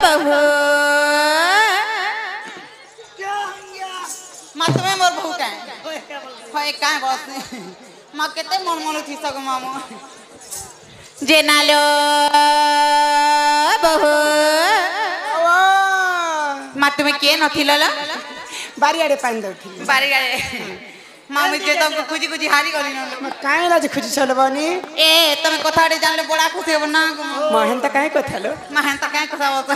बहू माँ तुम्हें मोर बहू का है कहाँ बस माँ कितने मन मन थी सगो मामू जे नालो बहू माँ तुम्हें किए नथिल बारियाड़े पानी दउथि बारियाड़े मामी जे तुमको खुजी खुजी हारी गली न काहे लाज खुजी छल बनी ए तुम कथाटे जानले बड़ा खुशी हो ना महन त काहे कथालो महन त काहे कथा होता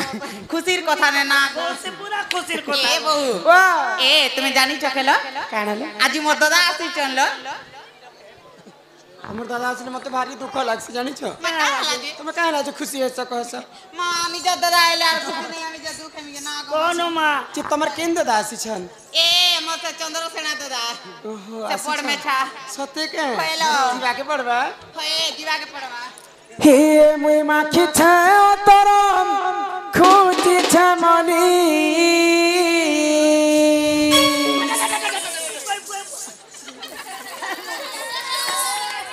खुशीर कथा ने ना से पूरा खुशीर कथा ए बहू वाह ए तुम्हें जानी चखेलो कानाले आज मोर दादा आसी चनलो हमर दादा असले मते भारी दुख लागछ जानि छ तुम काहे लाज खुशी है सकस मां निज दादा आइले आ खुशी नहीं आनी जा दुख में ना कोन मां कि तमर केन दादा आसी छन ए मते चंद्र सेना दादा ओहो से पड़ में था सते के पहलो जीवा के पड़बा होए जीवा के पड़वा हे मुई माखी छ तरम खुजी छ मनी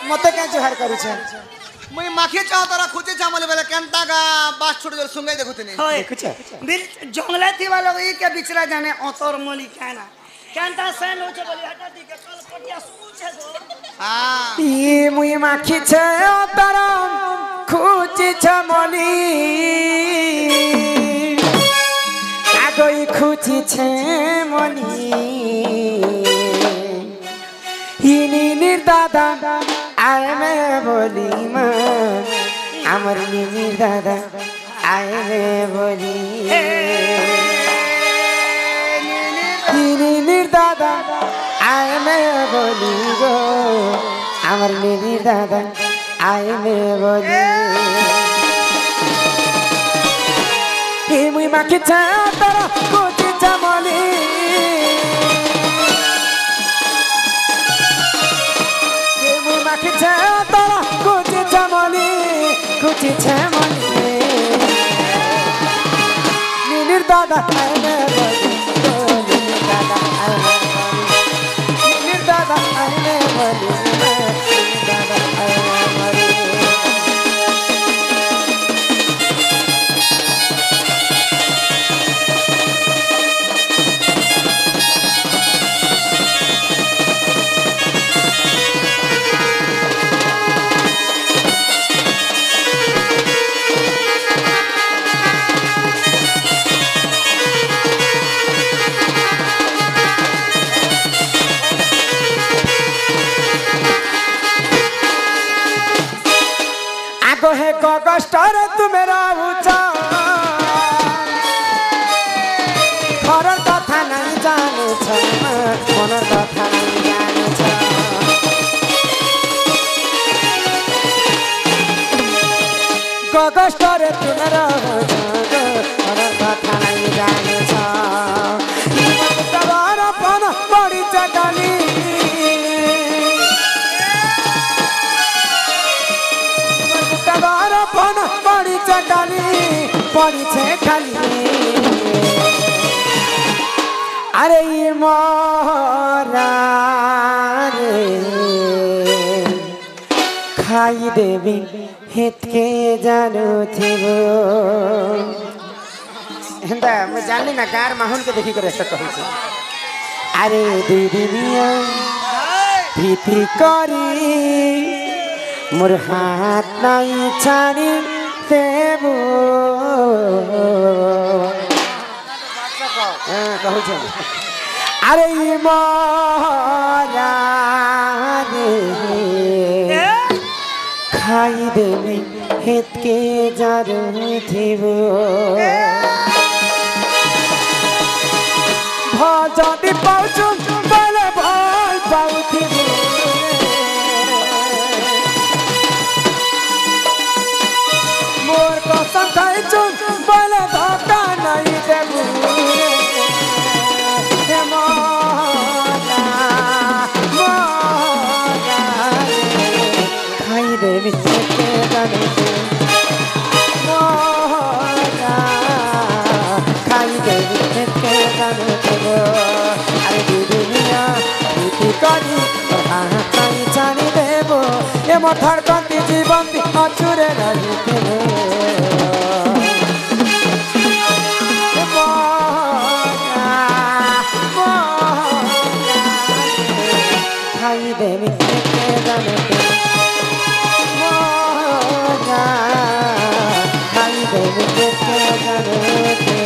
मते के जोहार करू छ मुई माखी चाह तोरा खुची चामले बेले केनता का बास छोड़ जो सुंगाई देखुतनी होय देखु छ बिल जंगला थी वाला ई के बिचरा जाने ओतोर मोली खाना केनता सैन हो छ बोली हटा दी के कल पटिया सु छ गो हां ये मुई माखी छ तरम खुजी छ मनी आगोई खुजी छ मनी हिनी निर्दादा आए में बोली माँ अमर निर्दादा आए में बोली हिनी निर्दादा आए में बोली गो अमर निर्दादा आए में बोली ही मुई माखी छ तोरा कोची चमली माखी छ तोरा कुची छमली कुची छमली निनिर दादा आइले बली निनिर दादा आइले बली निनिर दादा आइले बली निनिर दादा आइले बली है कष्टर तुमेरा ऊंचा खरर कथा नहीं जाने छ मनर कथा नहीं जाने छ कष्टर तुमेरा ऊंचा खरर कथा नहीं जाने छ तबार पन बड़ी चकाली पन बड़ी चटाली पड़ी छे खाली अरे ये मोरा रे खाई देवी हित के जानो थिबो हेंदा मैं जानली ना गार माहुन के देखी करे ऐसा कहू छी अरे दीदी मिया भीती करी मोर हाथ नहीं छानी देबो कहू छ अरे ई मोरा रे खाई देवी हित के जारू थिबो भजनी पाउछु बले भल पाउथिबो मोर कसम खाइछु बले धक्का नहीं देबु हे मोरा मोरा खाई देवी के जाने मोरा खाई देवी के जाने अरे दुनिया भीति करी हाथ नहीं जानी देबो ए मथर कंती जीवन अछुरे नहीं देबो देखो जरूर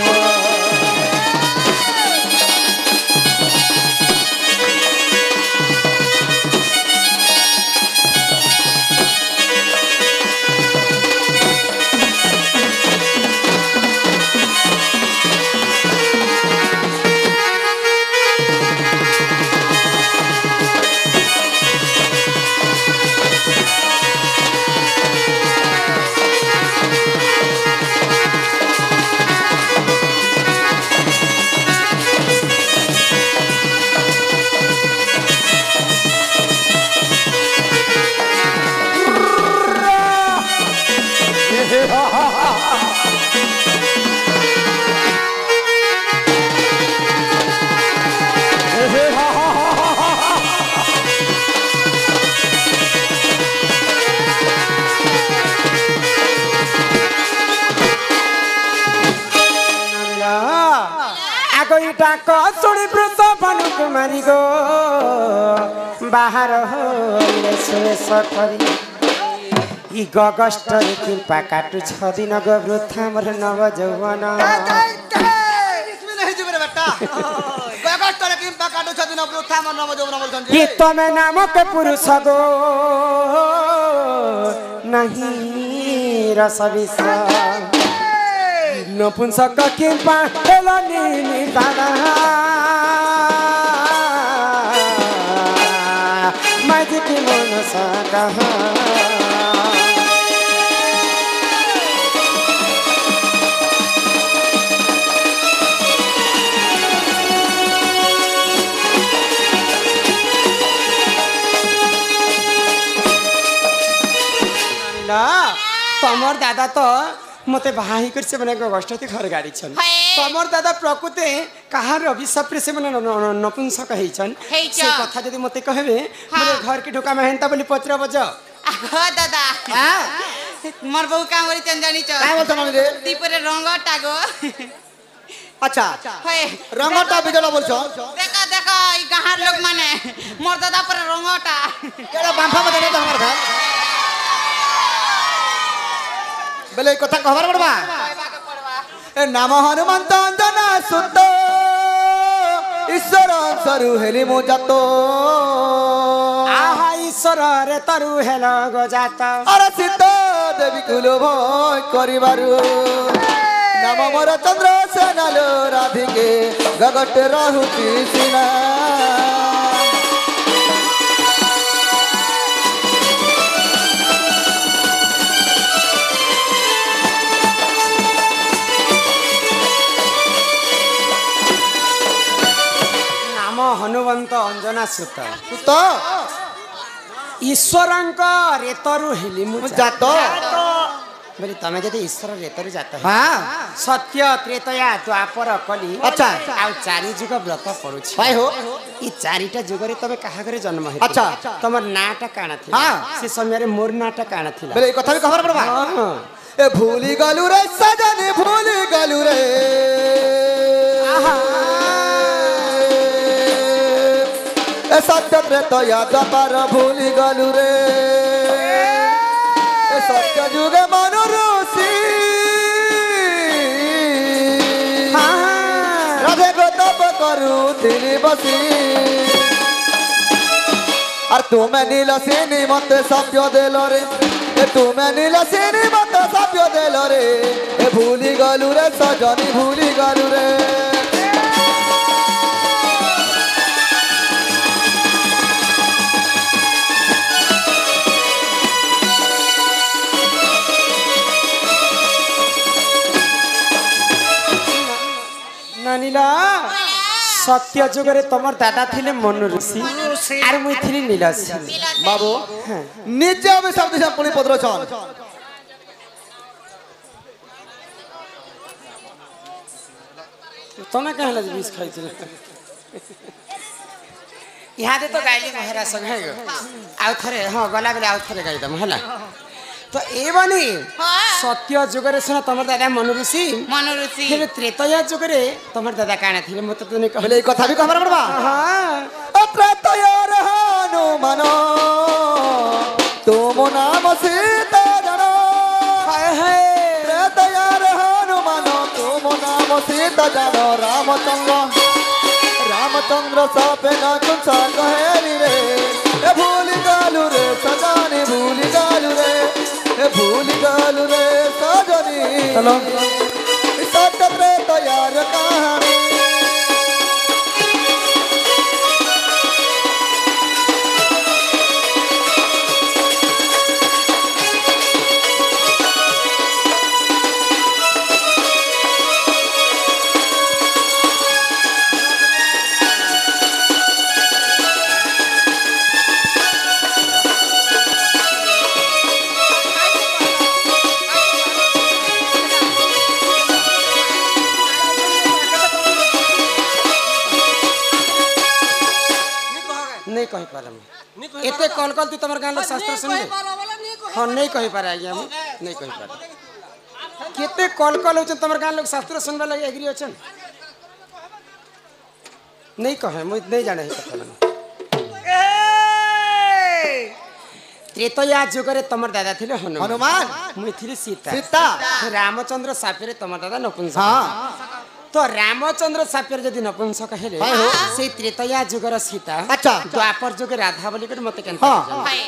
डाक शुणी वृष भानु कुमारी गो बाहर सुरेश करी इ गगस्ट कृपा काटु 6 दिन गो वृथा मोर नव जौवन इसमें नहीं जुबे रे बेटा गगस्ट रे कृपा काटु 6 दिन वृथा मोर नव जौवन बोलछन जी कि तमे नाम के पुरुष गो नहीं रस विष नपुंसक कृपा हेलनी दादा magic मन सकहा तमर दादा तो मते भाई कर से बने गष्टते घर गाड़ी छन तमर दादा प्रकृति कहार अभिशाप से मने नपुंसक हेछन से कथा जदी मते कहबे मोरे घर के ढोका में हेंता बोली पचरा बज दादा मोर बहु काम करी चंदनी च काय बोलछन रे दीपरे रंगटा गो अच्छा होय रंगटा बिजला बोलछन देखा देखा ई कहार लोग माने मोर दादा पर रंगटा केड़ा बांफा में देने तो हमर घर बेले कथा कहबार पड़बा ए नाम हनुमंत अंजना सुत ईश्वर सरु हेली मो जातो आहा ईश्वर रे तरु हेलो गो जात अरे सीता देवी कुलो भय करिबारु नाम मोर चंद्र सेनालो राधिके गगट रहुती सिना हनुमंत अंजना सुत तो ईश्वरंक रेतरु हेली मु जात बोली तमे जदि ईश्वर रेतरु जात हां सत्य त्रेतया द्वापर कली अच्छा आ चारि जुग व्रत पड़ुछि भाई हो ई चारिटा जुगरे तमे कहा करे जन्म हे अच्छा तमर नाटा काना थिला हां से समय रे मोर नाटा काना थिला बोले कथा भी खबर पड़बा ए भूली गलु रे सजनी भूली गलु रे ए सत्य त्रेतया द्वापर भूली गलु रे ए सत्य जुगे मनु ऋषि राधे को तप करू दिली बसी और तुम्हें नीलसेनी मत सप्य देलो रे ए तुम्हें नीलसेनी मत सप्य देलो रे ए भूली गलु रे सजनी भूली गलु रे नानीला सत्य जुगरे तमर दादा थिले मनु ऋषि आर मुई थिली नीलसी बाबू निजे अभी शब्द से पुणी पत्र छन तमे कहला जे बीस खाइ छिले यहाँ दे तो गाइली मोहरा संग है आउ थरे हां गला बेले आउ थरे गाइदम हला तो ए बनी सत्य जुगरे सुना तमर दादा मनु ऋषि फिर त्रेतया जुगरे तमर दादा काना थिले मत तो ने बोले कथा भी खबर पड़बा हां त्रेतया रहनु मनो तुम नाम सीता जनो हाय हाय त्रेतया रहनु सीता जानो रामचंद्र सापे ना कुछ कहेली रे ए भूल गालू रे सजानी भूल गालू रे ए भूल गालू रे सजनी चलो सत्य रे तैयार कहानी नहीं कहि पारम एते कल कल तू तमर गान लोग शास्त्र सुनबे हां नहीं कहि पारे आज्ञा हम नहीं कहि पारे केते कल कल होछ तमर गान लोग शास्त्र सुनबे लगे एग्री होछन नहीं कहे मुई नहीं जाने है कथा त्रेतया जुगरे तमर दादा थिले हनुमान मुई थिले सीता रामचंद्र सापेरे तमर दादा नपुंसक हां तो रामचंद्र सापेर जदि नपुंसक हेले से त्रेतया जुगर सीता अच्छा द्वापर जुगे राधा बोली कर मते केन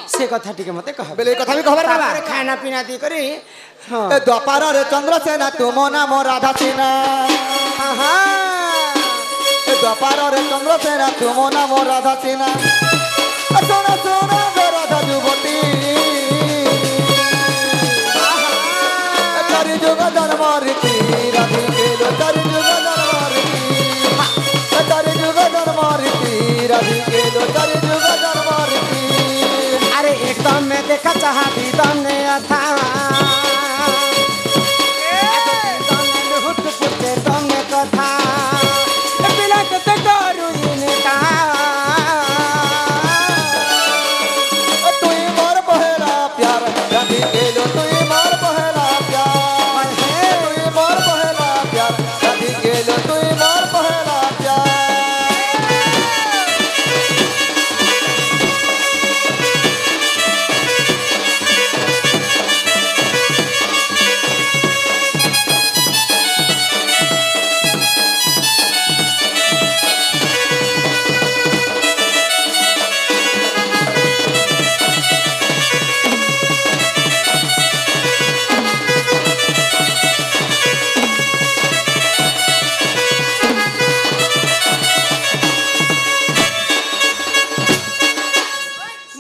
से कथा टिके मते कह बेले कथा भी खबर बाबा खाना पीना दी करी हां ए द्वापर रे चंद्रसेना तुम नाम राधा सीना हां ए द्वापर रे चंद्रसेना तुम नाम राधा सीना सोना सोना राधा जुवती करी जुग जन्म रीति राधे के लो करी जुग जन्म रीति करी जुग जन्म रीति राधे के लो करी जुग जन्म रीति अरे एकदम में देखा चाहती तुमने अथा एकदम में लुट पुटे तुमने कथा बिना कते करू इनका तू मोर पहला प्यार राधे के लो तू मोर पहला प्यार तू मोर पहला प्यार राधे के लो तू मोर पहला प्यार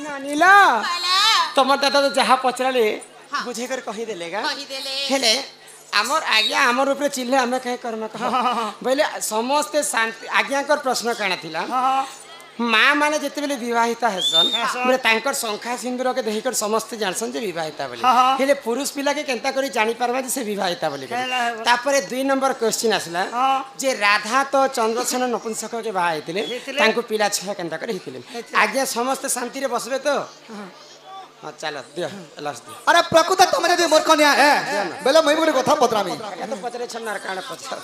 नानीला तमर दादा तो जहाँ पचराले बुझे कर कही देलेगा हेले आमर आज्ञा आमर ऊपर चिल्ले आमे कहे कर्म कह बोले समस्त शांति आज्ञा कर प्रश्न काना थिला माँ माने जेते बेले विवाहिता हेसन बोले तांकर शंखा सिंदूर के देखि कर समस्त जानसन जे विवाहिता बोले हेले पुरुष पिला के केंता करी जानी पारबा जे से विवाहिता बोले तापरे 2 नंबर क्वेश्चन आसला जे राधा तो चंद्रसेन नपुंसक के बाहा हेतिले तांको पिला छह केंता करी हेतिले आज्ञा समस्त शांति रे बसबे तो हां चलो दियो लास्ट दियो अरे प्रकृत तुमने दे मोर कन्या है बेले मई गुरे कथा पतरामी तो पचरे छन नरकाण पचर